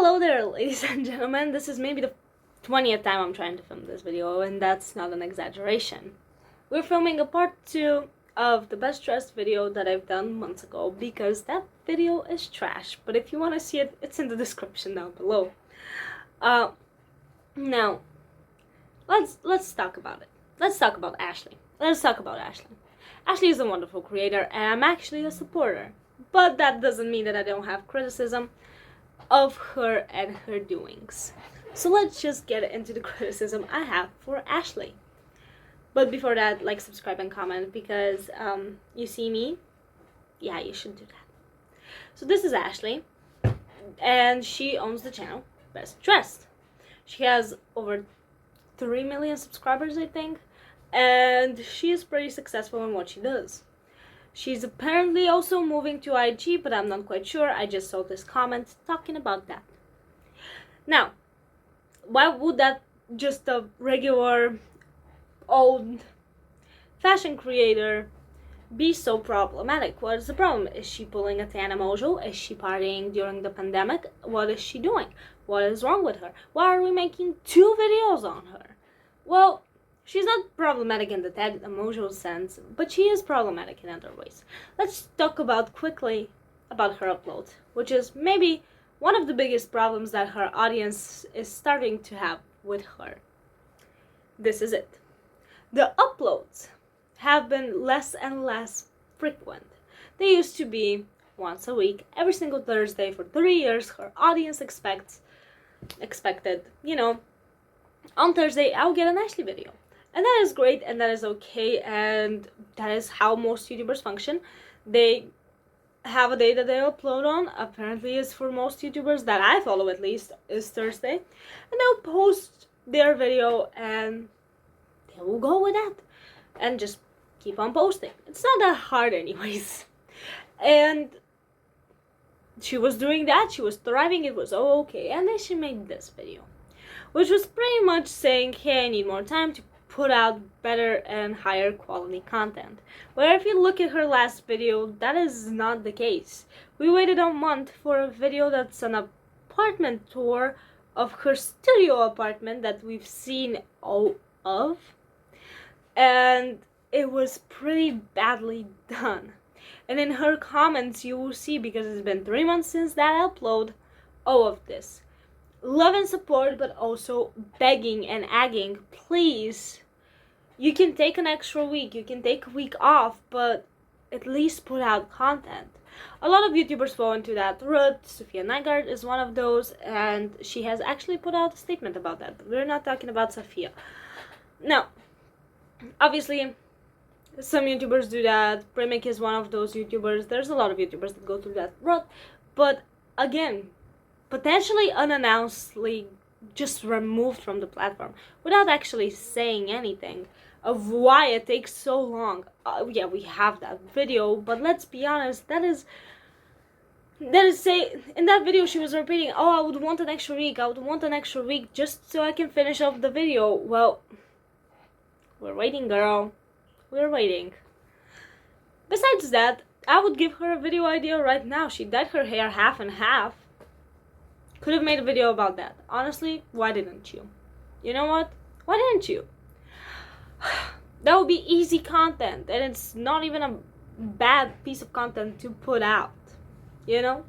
Hello there, ladies and gentlemen. This is maybe the 20th time I'm trying to film this video, and that's not an exaggeration. We're filming a part 2 of the best dressed video that I've done months ago because that video is trash. But if you want to see it, it's in the description down below. Now, let's talk about it. Let's talk about Ashley. Ashley is a wonderful creator, and I'm actually a supporter. But that doesn't mean that I don't have criticism of her and her doings. So let's just get into the criticism I have for Ashley. But before that, like, subscribe, and comment because you see me? Yeah, you should do that. So this is Ashley, and she owns the channel Best Dressed. She has over 3 million subscribers, I think, and she is pretty successful in what she does. She's apparently also moving to IG, but I'm not quite sure. I just saw this comment talking about that. Now, why would that just a regular old fashion creator be so problematic? What is the problem? Is she pulling a Tana Mojo? Is she partying during the pandemic? What is she doing? What is wrong with her? Why are we making 2 videos on her? Well, she's not problematic in the Tana Mojo sense, but she is problematic in other ways. Let's talk quickly about her upload, which is maybe one of the biggest problems that her audience is starting to have with her. This is it. The uploads have been less and less frequent. They used to be once a week, every single Thursday for 3 years. Her audience expected, on Thursday I'll get an Ashley video. And that is great, and that is okay, and that is how most YouTubers function. They have a day that they upload on. Apparently, is for most YouTubers that I follow, at least, is Thursday. And they'll post their video, and they will go with that. And just keep on posting. It's not that hard anyways. And she was doing that. She was thriving. It was all okay. And then she made this video, which was pretty much saying, hey, I need more time to put out better and higher quality content. Where if you look at her last video, that is not the case. We waited a month for a video that's an apartment tour of her studio apartment that we've seen all of, and it was pretty badly done. And in her comments you will see, because it's been 3 months since that upload, all of this love and support, but also begging and agging, please, you can take an extra week, you can take a week off, but at least put out content. A lot of YouTubers fall into that rut. Sophia Nygaard is one of those, and she has actually put out a statement about that, but we're not talking about Sophia. Now, obviously, some YouTubers do that. Premic is one of those YouTubers. There's a lot of YouTubers that go through that rut, but again, potentially unannouncedly just removed from the platform without actually saying anything of why it takes so long. Yeah, we have that video, but let's be honest, that is say in that video she was repeating, oh, I would want an extra week just so I can finish off the video. Well, we're waiting, girl, we're waiting. Besides that, I would give her a video idea right now. She dyed her hair half and half. Could have made a video about that. Honestly, why didn't you? You know what? Why didn't you? That would be easy content, and it's not even a bad piece of content to put out, The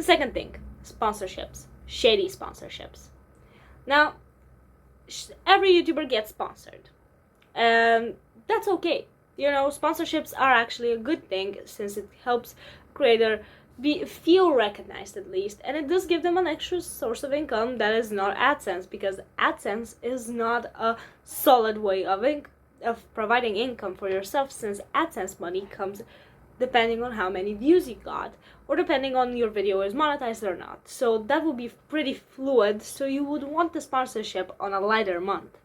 second thing, sponsorships. Shady sponsorships. Now, every YouTuber gets sponsored, and that's okay. Sponsorships are actually a good thing since it helps creator feel recognized, at least, and it does give them an extra source of income that is not AdSense, because AdSense is not a solid way of providing income for yourself, since AdSense money comes depending on how many views you got, or depending on your video is monetized or not. So that will be pretty fluid, so you would want the sponsorship on a lighter month,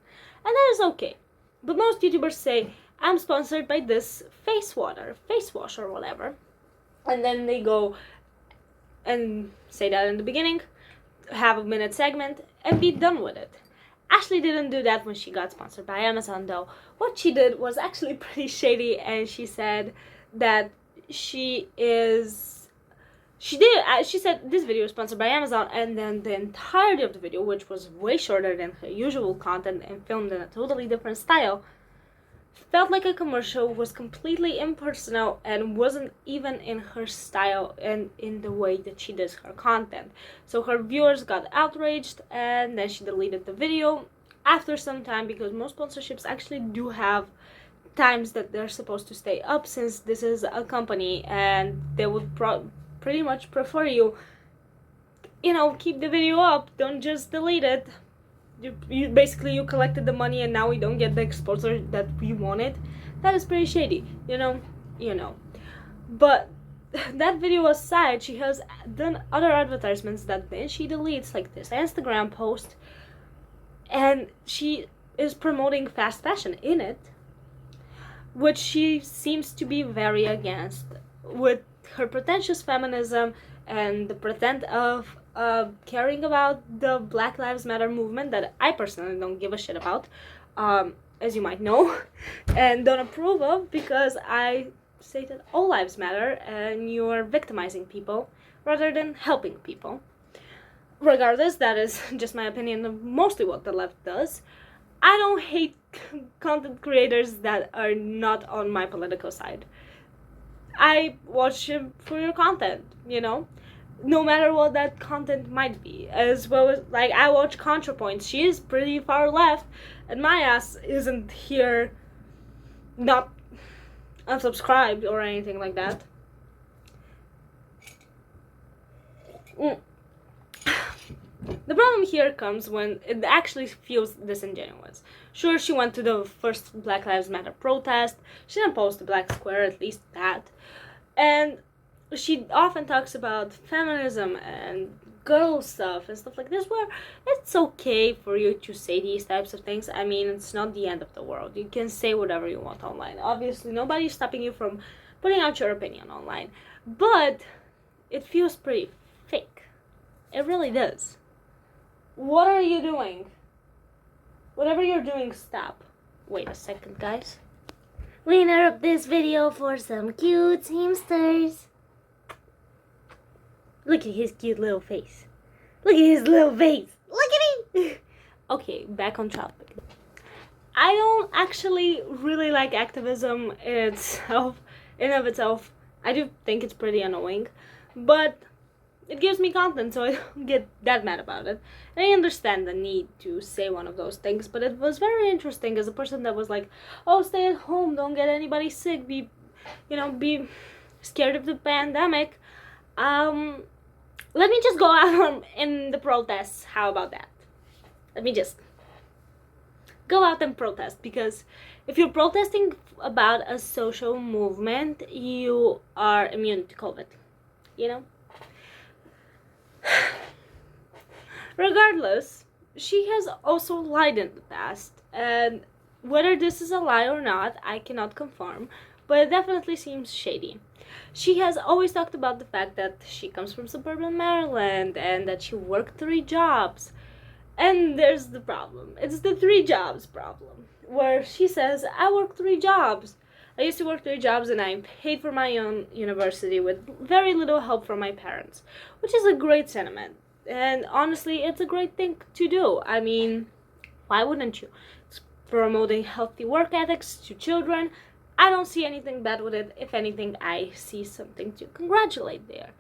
and that is okay. But most YouTubers say, I'm sponsored by this face wash or whatever, and then they go and say that in the beginning, have a minute segment, and be done with it. Ashley didn't do that when she got sponsored by Amazon, though. What she did was actually pretty shady, and she said that she She said this video is sponsored by Amazon, and then the entirety of the video, which was way shorter than her usual content and filmed in a totally different style, felt like a commercial, was completely impersonal, and wasn't even in her style and in the way that she does her content. So her viewers got outraged, and then she deleted the video after some time, because most sponsorships actually do have times that they're supposed to stay up, since this is a company and they would pretty much prefer you keep the video up, don't just delete it. You basically, you collected the money and now we don't get the exposure that we wanted. That is pretty shady, you know. But that video aside, she has done other advertisements that then she deletes, like this Instagram post, and she is promoting fast fashion in it, which she seems to be very against, with her pretentious feminism and the pretend of caring about the Black Lives Matter movement that I personally don't give a shit about, as you might know, and don't approve of, because I say that all lives matter and you're victimizing people rather than helping people. Regardless, that is just my opinion of mostly what the left does. I don't hate content creators that are not on my political side. I watch for your content, no matter what that content might be. As well as, like, I watch ContraPoints. She is pretty far left, and my ass isn't here not unsubscribed or anything like that. The problem here comes when it actually feels disingenuous. Sure, she went to the first Black Lives Matter protest. She didn't post the black square, at least that. And she often talks about feminism and girl stuff and stuff like this, where it's okay for you to say these types of things. I mean, it's not the end of the world. You can say whatever you want online. Obviously, nobody's stopping you from putting out your opinion online. But it feels pretty fake. It really does. What are you doing? Whatever you're doing, stop. Wait a second, guys. We interrupt this video for some cute hamsters. Look at his cute little face. Look at his little face. Look at him. Okay, back on topic. I don't actually really like activism in of itself. I do think it's pretty annoying, but it gives me content, so I don't get that mad about it. And I understand the need to say one of those things, but it was very interesting as a person that was like, oh, stay at home, don't get anybody sick, be scared of the pandemic. Let me just go out in the protests. How about that? Let me just go out and protest, because if you're protesting about a social movement, you are immune to COVID, Regardless, she has also lied in the past, and whether this is a lie or not, I cannot confirm, but it definitely seems shady. She has always talked about the fact that she comes from suburban Maryland and that she worked 3 jobs. And there's the problem. It's the 3 jobs problem, where she says, I work 3 jobs. I used to work 3 jobs and I paid for my own university with very little help from my parents, which is a great sentiment. And honestly, it's a great thing to do. I mean, why wouldn't you? It's promoting healthy work ethics to children. I don't see anything bad with it. If anything, I see something to congratulate there.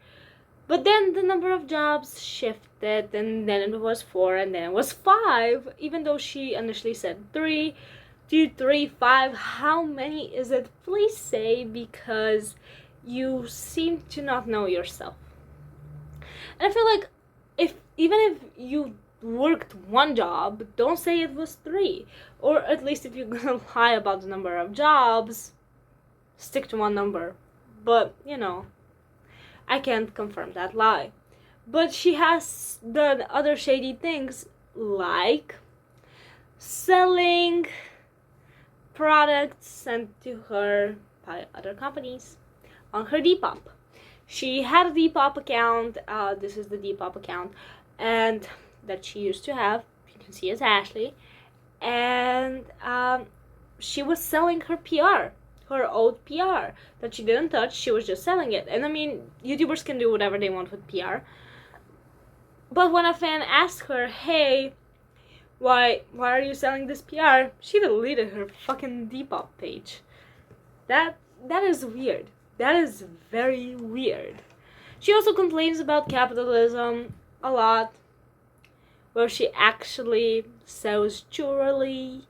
But then the number of jobs shifted, and then it was 4, and then it was 5, even though she initially said 3, 2, 3, 5. How many is it? Please say, because you seem to not know yourself. And I feel like even if you worked 1 job, don't say it was 3. Or at least if you're gonna lie about the number of jobs, stick to 1 number. But, I can't confirm that lie. But she has done other shady things, like selling products sent to her by other companies on her Depop. She had a Depop account. This is the Depop account, and that she used to have. You can see as Ashley, and she was selling her PR her old PR that she didn't touch. She was just selling it. And I mean, YouTubers can do whatever they want with PR. But when a fan asked her, hey, why are you selling this PR? She deleted her fucking Depop page. That is weird. That is very weird. She also complains about capitalism a lot, where she actually sells jewelry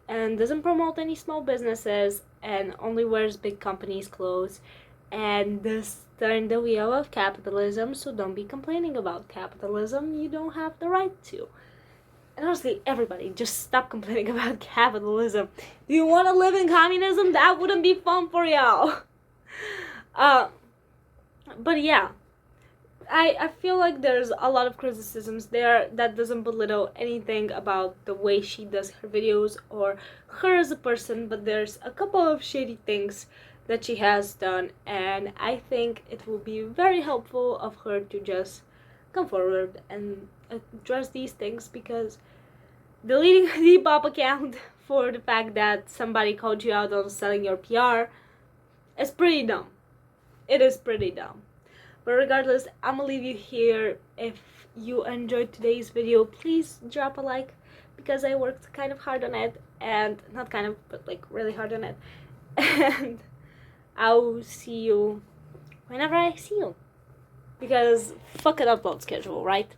and doesn't promote any small businesses and only wears big companies' clothes. And this turned the wheel of capitalism, so don't be complaining about capitalism. You don't have the right to. And honestly, everybody, just stop complaining about capitalism. Do you want to live in communism? That wouldn't be fun for y'all. But yeah, I feel like there's a lot of criticisms there that doesn't belittle anything about the way she does her videos or her as a person, but there's a couple of shady things that she has done, and I think it will be very helpful of her to just come forward and address these things, because deleting the Depop account for the fact that somebody called you out on selling your PR is pretty dumb. It is pretty dumb. But regardless, I'm gonna leave you here. If you enjoyed today's video, please drop a like, because I worked kind of hard on it, and not kind of, but like really hard on it. And I'll see you whenever I see you, because fuck an upload schedule, right?